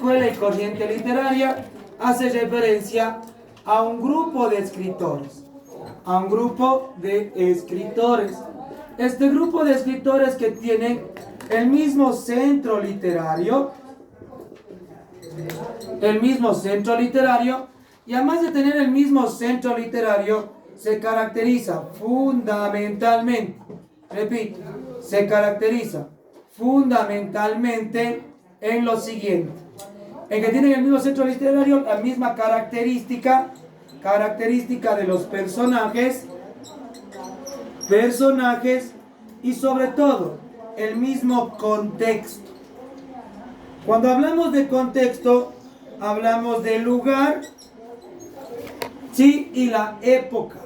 escuela y corriente literaria hace referencia a un grupo de escritores. A un grupo de escritores. Este grupo de escritores que tienen el mismo centro literario, y además de tener el mismo centro literario, se caracteriza fundamentalmente, repito, se caracteriza fundamentalmente en lo siguiente: en que tienen el mismo centro literario, la misma característica de los personajes y sobre todo el mismo contexto. Cuando hablamos de contexto, hablamos del lugar, sí, y la época.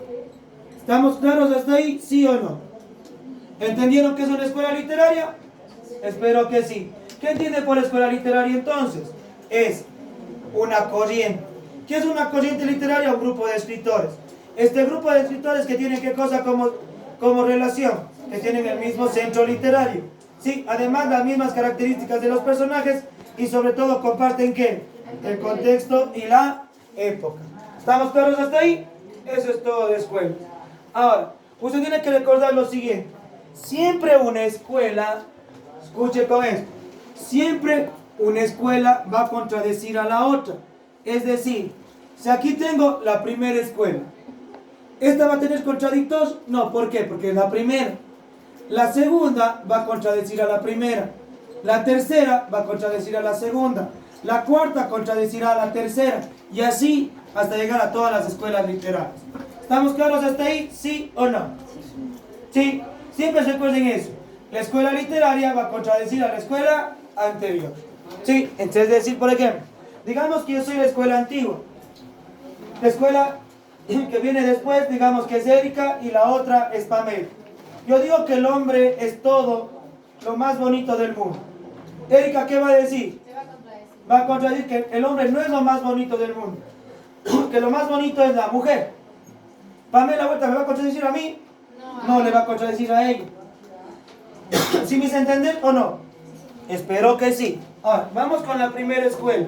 ¿Estamos claros hasta ahí? ¿Sí o no? ¿Entendieron qué es una escuela literaria? Espero que sí. ¿Qué entiende por escuela literaria entonces? Es una corriente. ¿Qué es una corriente literaria? Un grupo de escritores. Este grupo de escritores que tienen qué cosa como relación, que tienen el mismo centro literario. Sí, además las mismas características de los personajes y sobre todo comparten ¿qué? El contexto y la época. ¿Estamos claros hasta ahí? Eso es todo de escuela. Ahora, usted tiene que recordar lo siguiente. Siempre una escuela, escuche con esto, siempre una escuela va a contradecir a la otra. Es decir, si aquí tengo la primera escuela, ¿esta va a tener contradictos? No, ¿por qué? Porque es la primera. La segunda va a contradecir a la primera. La tercera va a contradecir a la segunda. La cuarta contradecirá a la tercera. Y así hasta llegar a todas las escuelas literarias. ¿Estamos claros hasta ahí? ¿Sí o no? Sí. Siempre recuerden eso. La escuela literaria va a contradecir a la escuela anterior. Sí. Entonces, es decir, por ejemplo, digamos que yo soy la escuela antigua. La escuela que viene después, digamos que es Erika y la otra es Pamela. Yo digo que el hombre es todo lo más bonito del mundo. Erika, ¿qué va a decir? Va a contradecir que el hombre no es lo más bonito del mundo, que lo más bonito es la mujer. Pamela vuelta me va a contradecir a mí, no le va a contradecir a ella. ¿Sí me hice entender o no? Espero que sí. Ahora, vamos con la primera escuela.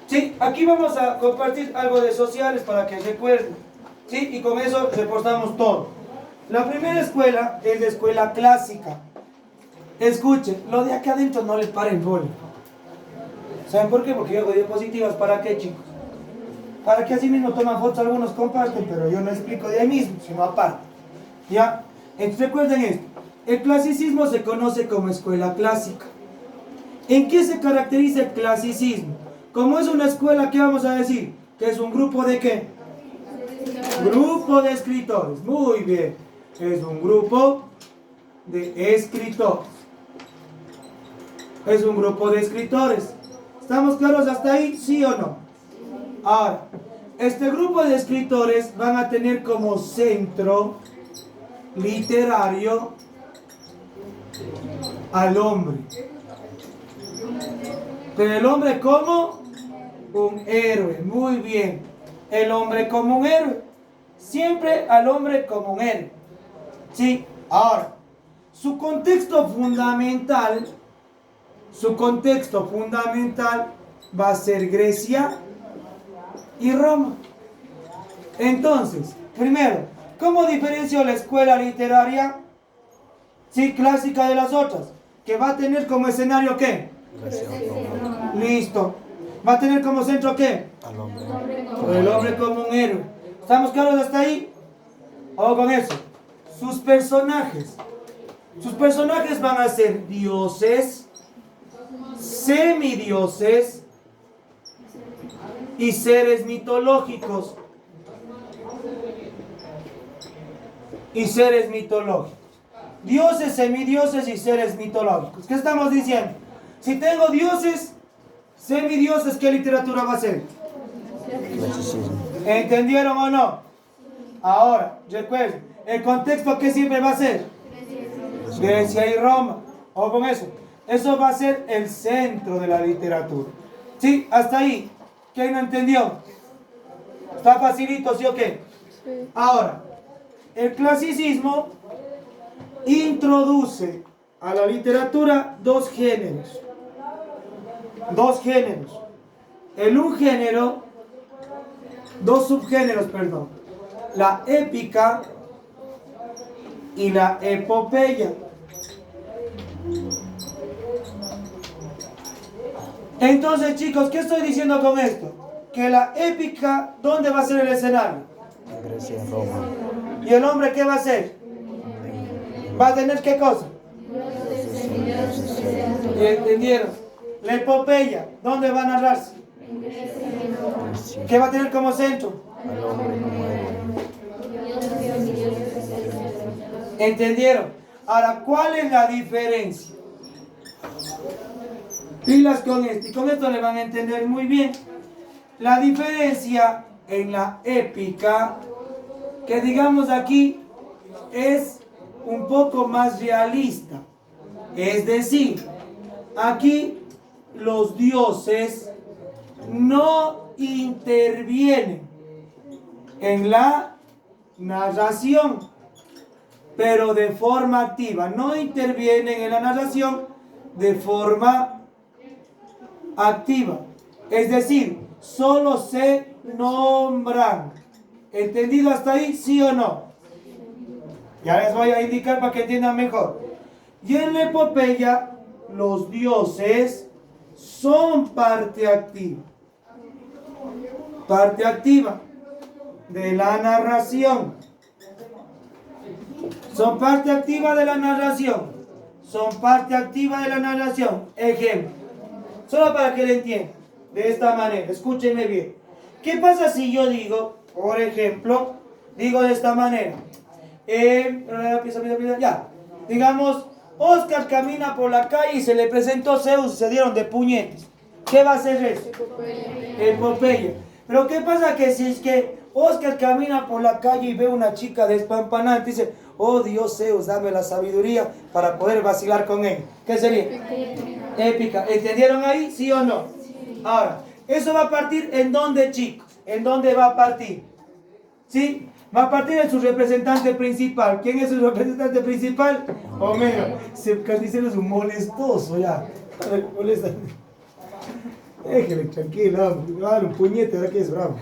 Sí, aquí vamos a compartir algo de sociales para que recuerden. Sí, y con eso reportamos todo. La primera escuela es la escuela clásica. Escuchen, lo de acá adentro no les paren bola. ¿Saben por qué? Porque yo hago diapositivas. ¿Para qué, chicos? Para que así mismo toman fotos, algunos comparten, pero yo no explico de ahí mismo, sino aparte. ¿Ya? Entonces recuerden esto. El clasicismo se conoce como escuela clásica. ¿En qué se caracteriza el clasicismo? Como es una escuela, ¿qué vamos a decir? Que es un grupo de ¿qué? Grupo de escritores. Muy bien. Es un grupo de escritores. Es un grupo de escritores. ¿Estamos claros hasta ahí? ¿Sí o no? Ahora, este grupo de escritores van a tener como centro literario al hombre. Pero el hombre como un héroe. Muy bien. El hombre como un héroe. Siempre al hombre como un héroe. Sí. Ahora, su contexto fundamental va a ser Grecia y Roma. Entonces, primero, ¿cómo diferencio la escuela literaria, sí, clásica de las otras? Que va a tener como escenario ¿qué? Listo. ¿Va a tener como centro qué? Al hombre. El hombre como un héroe. ¿Estamos claros hasta ahí? Vamos con eso. Sus personajes van a ser dioses, semidioses y seres mitológicos. Dioses, semidioses y seres mitológicos. ¿Qué estamos diciendo? Si tengo dioses, semidioses, ¿qué literatura va a ser? ¿Entendieron o no? Ahora, recuerden, el contexto que siempre va a ser Grecia y Roma. Ojo con eso. Eso va a ser el centro de la literatura. ¿Sí? Hasta ahí. ¿Quién no entendió? ¿Está facilito, sí o qué? Sí. Ahora, el clasicismo introduce a la literatura dos géneros. dos géneros. En un género, dos subgéneros, perdón. La épica y la epopeya. Entonces, chicos, ¿qué estoy diciendo con esto? Que la épica, ¿dónde va a ser el escenario? Grecia, Roma. ¿Y el hombre qué va a hacer? ¿Va a tener qué cosa? ¿Y entendieron? La epopeya, ¿dónde va a narrarse? Grecia. ¿Qué va a tener como centro? Al hombre como héroe. ¿Entendieron? Ahora, ¿cuál es la diferencia? Pilas con esto, y con esto le van a entender muy bien. La diferencia en la épica, que digamos aquí, es un poco más realista. Es decir, aquí los dioses no intervienen en la narración, pero de forma activa. No intervienen en la narración de forma activa. Es decir, solo se nombran. ¿Entendido hasta ahí? ¿Sí o no? Ya les voy a indicar para que entiendan mejor. Y en la epopeya, los dioses son parte activa. Parte activa de la narración. Son parte activa de la narración. Son parte activa de la narración. Ejemplo. Solo para que lo entiendan. De esta manera. Escúchenme bien. ¿Qué pasa si yo digo, por ejemplo, digo de esta manera? Ya. Digamos, Oscar camina por la calle y se le presentó Zeus y se dieron de puñetes. ¿Qué va a hacer eso? Epopeya. Pero ¿qué pasa que si es que Oscar camina por la calle y ve una chica despampanante y dice, oh Dios Zeus, dame la sabiduría para poder vacilar con él? ¿Qué sería? Épica. ¿Entendieron ahí? ¿Sí o no? Ahora, eso va a partir ¿en dónde, chicos? ¿En dónde va a partir? ¿Sí? Va a partir de su representante principal. ¿Quién es su representante principal? Homero. Ese carnicero es un molestoso ya. Molesta. Déjale tranquilo, dale un puñete, ahora que es bravo.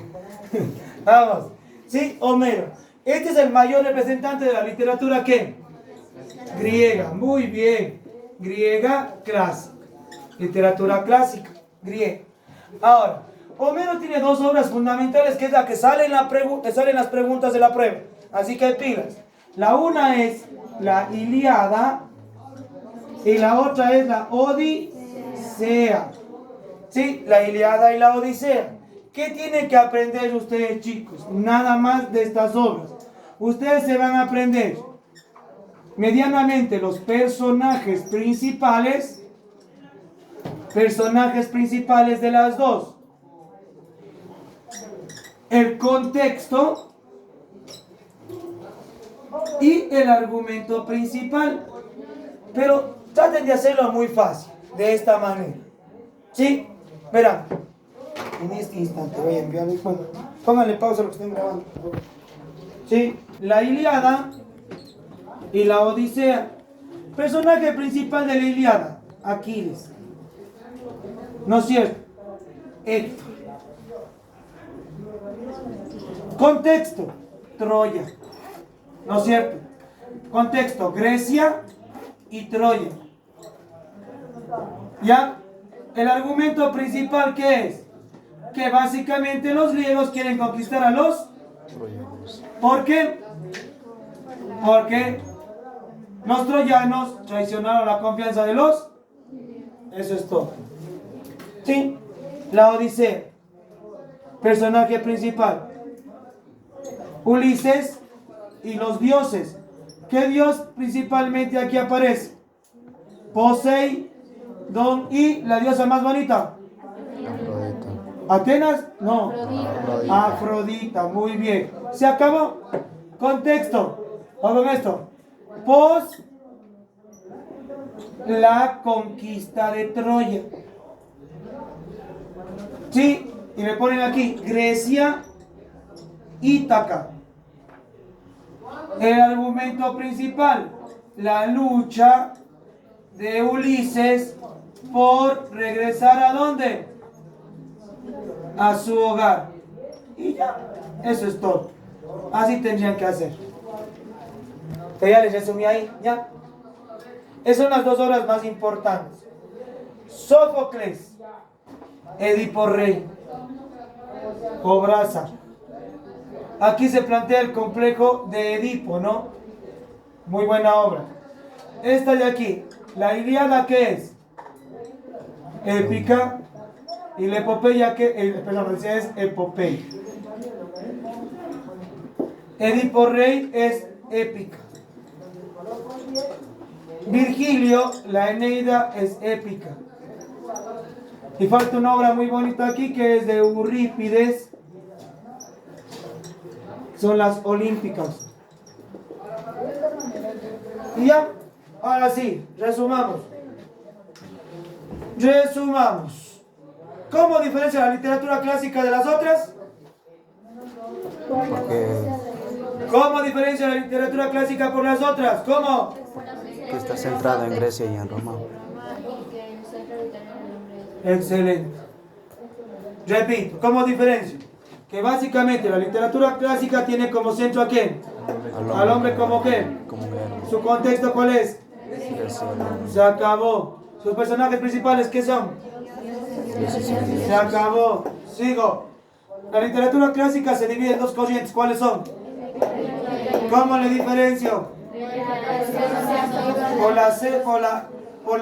Vamos. ¿Sí? Homero. Este es el mayor representante de la literatura, ¿qué? Griega. Muy bien. Griega clásica. Literatura clásica. Griega. Ahora, Homero tiene dos obras fundamentales, que es la que sale en salen las preguntas de la prueba. Así que pilas. La una es la Ilíada y la otra es la Odisea. ¿Sí? La Ilíada y la Odisea. ¿Qué tienen que aprender ustedes, chicos? Nada más de estas obras. Ustedes se van a aprender medianamente los personajes principales de las dos. El contexto y el argumento principal. Pero traten de hacerlo muy fácil, de esta manera. ¿Sí? Verán. En este instante voy a enviarles. Bueno, pónganle pausa a lo que estén grabando. ¿Sí? La Ilíada y la Odisea. Personaje principal de la Ilíada, Aquiles. ¿No es cierto? Héctor. Contexto, Troya. ¿No es cierto? Contexto, Grecia y Troya. ¿Ya? El argumento principal, ¿qué es? Que básicamente los griegos quieren conquistar a los troyanos. ¿Por qué? Porque los troyanos traicionaron la confianza de los. Eso es todo. ¿Sí? La Odisea. Personaje principal. Ulises y los dioses. ¿Qué dios principalmente aquí aparece? Poseidón y la diosa más bonita. Afrodita. ¿Atenas? No. Afrodita. Afrodita, muy bien. ¿Se acabó? Contexto. Vamos con esto. Pos la conquista de Troya. ¿Sí? Y me ponen aquí Grecia, Ítaca. El argumento principal, la lucha de Ulises por regresar ¿a dónde? A su hogar. Y ya, eso es todo. Así tendrían que hacer. Pero ya les resumí ahí, ya. Esas son las dos obras más importantes. Sófocles, Edipo Rey, Obraza. Aquí se plantea el complejo de Edipo, ¿no? Muy buena obra. Esta de aquí, la Ilíada, ¿qué es? Épica. Y la epopeya, perdón, es epopeya. Edipo Rey es épica. Virgilio, la Eneida, es épica. Y falta una obra muy bonita aquí que es de Eurípides. Son las Olímpicas. Y ya, ahora sí, resumamos. ¿Cómo diferencia la literatura clásica de las otras? ¿Cómo diferencia la literatura clásica por las otras? ¿Cómo? Que está centrado en Grecia y en Roma. Excelente. Repito, ¿cómo diferencia? Que básicamente la literatura clásica tiene como centro ¿a quién? Al hombre como qué. Como guerra. ¿Su contexto cuál es? Grecia, Se acabó. ¿Sus personajes principales qué son? Se acabó. Sigo. La literatura clásica se divide en dos corrientes. ¿Cuáles son? ¿Cómo le diferencio? Por la